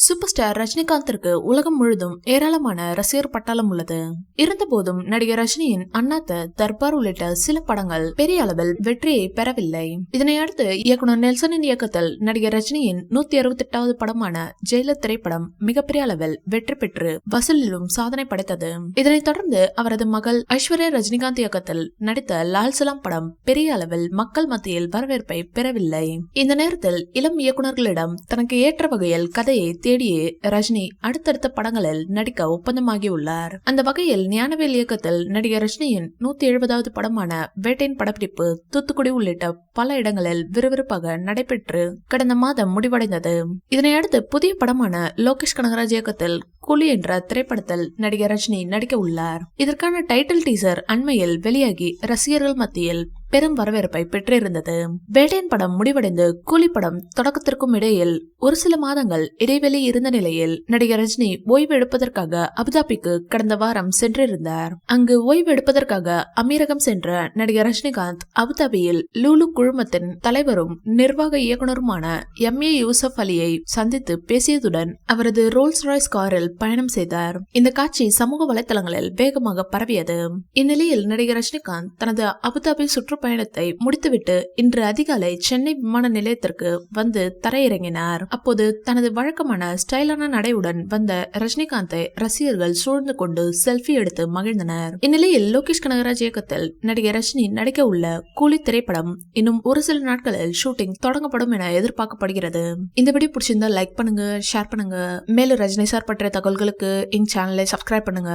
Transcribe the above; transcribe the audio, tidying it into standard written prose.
Super star ரஜினிகாந்திற்கு உலகம் முழுதும் ஏராளமான ரசிகர் பட்டாளம் உள்ளது. இருந்தபோதும் நடிகர் ரஜினியின் அண்ணாத்த, தர்பார் உள்ளிட்ட சில படங்கள் பெரிய அளவில் வெற்றியை பெறவில்லை. இதனையடுத்து இயக்குனர் நெல்சனின் இயக்கத்தில் நடிகர் ரஜினியின் 168வது படமான ஜெயிலர் திரைப்படம் மிகப்பெரிய அளவில் வெற்றி பெற்று வசூலிலும் சாதனை படைத்தது. இதனைத் தொடர்ந்து அவரது மகள் ஐஸ்வர்யா ரஜினிகாந்த் இயக்கத்தில் நடித்த லால் சலாம் படம் பெரிய அளவில் மக்கள் மத்தியில் வரவேற்பை பெறவில்லை. இந்த நேரத்தில் இளம் இயக்குநர்களிடம் தனக்கு ஏற்ற வகையில் கதையை தேடியே ரஜினி அடுத்தடுத்த படங்களில் நடிக்க ஒப்பந்தமாகியுள்ளார். அந்த வகையில் ஞானவேல் இயக்கத்தில் நடிகர் ரஜினியின் 170வது படமான வேட்டையின் படப்பிடிப்பு தூத்துக்குடி உள்ளிட்ட பல இடங்களில் விறுவிறுப்பாக நடைபெற்று கடந்த மாதம் முடிவடைந்தது. இதனையடுத்து புதிய படமான லோகேஷ் கனகராஜ் இயக்கத்தில் கூலி என்ற திரைப்படத்தில் நடிகர் ரஜினி நடிக்க உள்ளார். இதற்கான டைட்டில் டீசர் அண்மையில் வெளியாகி ரசிகர்கள் மத்தியில் பெரும் வரவேற்பை பெற்றிருந்தது. வேட்டையின் படம் முடிவடைந்து கூலி படம் தொடக்கத்திற்கும் இடையில் ஒரு சில மாதங்கள் இடைவெளி இருந்த நிலையில் நடிகர் ரஜினி ஓய்வு எடுப்பதற்காக அபுதாபிக்கு கடந்த வாரம் சென்றிருந்தார். அங்கு ஓய்வு எடுப்பதற்காக அமீரகம் சென்ற நடிகர் ரஜினிகாந்த் அபுதாபியில் லூலு குழுமத்தின் தலைவரும் நிர்வாக இயக்குனருமான எம்.ஏ. யூசப் அலியை சந்தித்து பேசியதுடன் அவரது ரோல்ஸ் ராய்ஸ் காரில் பயணம் செய்தார். இந்த காட்சி சமூக வலைதளங்களில் வேகமாக பரவியது. இந்நிலையில் நடிகர் ரஜினிகாந்த் தனது அபுதாபி சுற்றுப்பயணத்தை முடித்துவிட்டு இன்று அதிகாலை சென்னை விமான நிலையத்திற்கு வந்து தரையிறங்கினார். அப்போது தனது வழக்கமான ஸ்டைலான நடையுடன் வந்த ரஜினிகாந்தை ரசிகர்கள் சூழ்ந்து கொண்டு செல்ஃபி எடுத்து மகிழ்ந்தனர். இந்நிலையில் லோகேஷ் கனகராஜ் இயக்கத்தில் நடிகர் ரஜினி நடிக்க உள்ள கூலி திரைப்படம் இன்னும் ஒரு சில நாட்களில் ஷூட்டிங் தொடங்கப்படும் என எதிர்பார்க்கப்படுகிறது. இந்த வீடியோ பிடிச்சிருந்தா லைக் பண்ணுங்க, ஷேர் பண்ணுங்க. மேலும் ரஜினி சார் பற்றிய தகவல்களுக்கு இந்த சேனலை சப்ஸ்கிரைப் பண்ணுங்க.